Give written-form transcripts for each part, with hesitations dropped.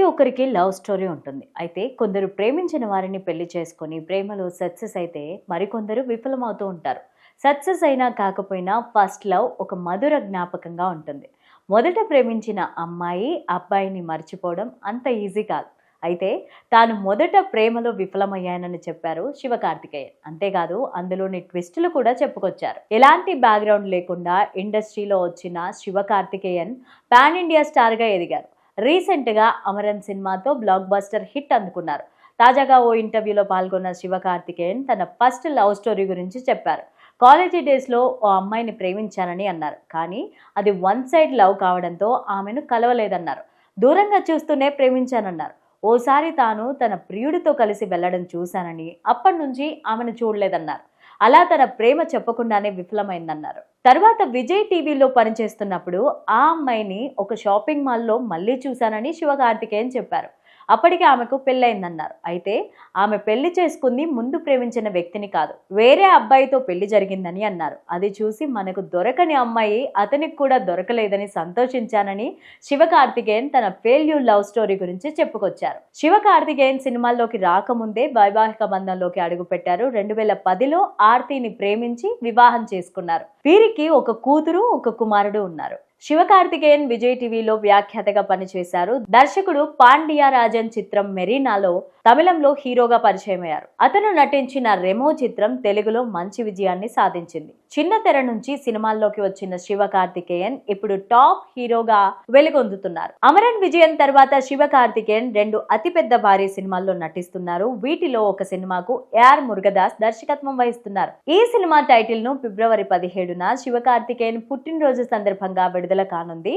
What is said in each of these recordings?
ఒక్కరికి love story ఉంటుంది. అయితే కొందరు ప్రేమించిన వారిని పెళ్లి చేసుకొని ప్రేమలో సక్సెస్ అయితే మరికొందరు విఫలమవుతూ ఉంటారు. సక్సెస్ అయినా కాకపోయినా ఫస్ట్ లవ్ ఒక మధుర జ్ఞాపకంగా ఉంటుంది. మొదట ప్రేమించిన అమ్మాయి అబ్బాయిని మర్చిపోవడం అంత ఈజీ కాదు. అయితే తాను మొదట ప్రేమలో విఫలమయ్యానని చెప్పారు శివకార్తికేయన్. అంతేకాదు అందులోని ట్విస్టులు కూడా చెప్పుకొచ్చారు. ఎలాంటి బ్యాక్గ్రౌండ్ లేకుండా ఇండస్ట్రీలో వచ్చిన శివకార్తికేయన్ పాన్ ఇండియా స్టార్గా ఎదిగారు. రీసెంట్గా అమరన్ సినిమాతో బ్లాక్ బస్టర్ హిట్ అందుకున్నారు. తాజాగా ఓ ఇంటర్వ్యూలో పాల్గొన్న శివకార్తికేయన్ తన ఫస్ట్ లవ్ స్టోరీ గురించి చెప్పారు. కాలేజీ డేస్లో ఓ అమ్మాయిని ప్రేమించానని అన్నారు. కానీ అది వన్ సైడ్ లవ్ కావడంతో ఆమెను కలవలేదన్నారు. దూరంగా చూస్తూనే ప్రేమించానన్నారు. ఓసారి తాను తన ప్రియుడితో కలిసి వెళ్లడం చూశానని, అప్పటి నుంచి ఆమెను చూడలేదన్నారు. అలా తన ప్రేమ చెప్పకుండానే విఫలమైందన్నారు. తర్వాత విజయ్ టీవీలో పనిచేస్తున్నప్పుడు ఆ అమ్మాయిని ఒక షాపింగ్ మాల్లో మళ్ళీ చూశానని శివకార్తికేయన్ చెప్పారు. అప్పటికి ఆమెకు పెళ్ళయిందన్నారు. అయితే ఆమె పెళ్లి చేసుకుంది ముందు ప్రేమించిన వ్యక్తిని కాదు, వేరే అబ్బాయితో పెళ్లి జరిగిందని అన్నారు. అది చూసి మనకు దొరకని అమ్మాయి అతనికి కూడా దొరకలేదని సంతోషించానని శివకార్తికేయన్ తన ఫెయిల్యూర్ లవ్ స్టోరీ గురించి చెప్పుకొచ్చారు. శివకార్తికేయన్ సినిమాల్లోకి రాకముందే వైవాహిక బంధంలోకి అడుగుపెట్టారు. 2010లో ఆర్తిని ప్రేమించి వివాహం చేసుకున్నారు. వీరికి ఒక కూతురు, ఒక కుమారుడు ఉన్నారు. శివకార్తికేయన్ విజయ్ టీవీలో వ్యాఖ్యాతగా పనిచేశారు. దర్శకుడు పాండియా రాజన్ చిత్రం మెరీనాలో తమిళంలో హీరోగా పరిచయమయ్యారు. అతను నటించిన రెమో చిత్రం తెలుగులో మంచి విజయాన్ని సాధించింది. చిన్న తెర నుంచి సినిమాల్లోకి వచ్చిన శివకార్తికేయన్ ఇప్పుడు టాప్ హీరోగా వెలుగొందుతున్నారు. అమరన్ విజయం తర్వాత శివకార్తికేయన్ 2 అతిపెద్ద భారీ సినిమాల్లో నటిస్తున్నారు. వీటిలో ఒక సినిమాకు AR మురుగదాస్ దర్శకత్వం వహిస్తున్నారు. ఈ సినిమా టైటిల్ ను ఫిబ్రవరి 17న శివకార్తికేయన్ పుట్టినరోజు సందర్భంగా విడుదల కానుంది.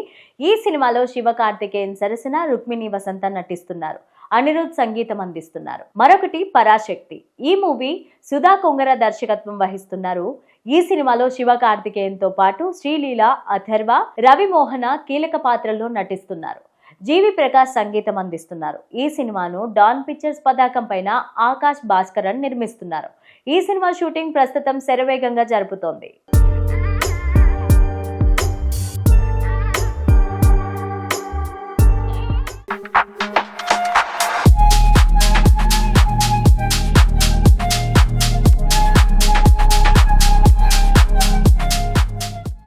ఈ సినిమాలో శివకార్తికేయన్ సరసన రుక్మిణి వసంత నటిస్తున్నారు. అనిరుద్ సంగీతం అందిస్తున్నారు. మరొకటి పరాశక్తి. ఈ మూవీ సుధా కొంగర దర్శకత్వం వహిస్తున్నారు. ఈ సినిమాలో శివకార్తికేయన్ తో పాటు శ్రీలీల, అథర్వ, రవిమోహన కీలక పాత్రల్లో నటిస్తున్నారు. జీవి ప్రకాష్ సంగీతం అందిస్తున్నారు. ఈ సినిమాను డాన్ పిక్చర్స్ పతాకం పైన ఆకాష్ భాస్కరన్ నిర్మిస్తున్నారు. ఈ సినిమా షూటింగ్ ప్రస్తుతం శరవేగంగా జరుపుతోంది.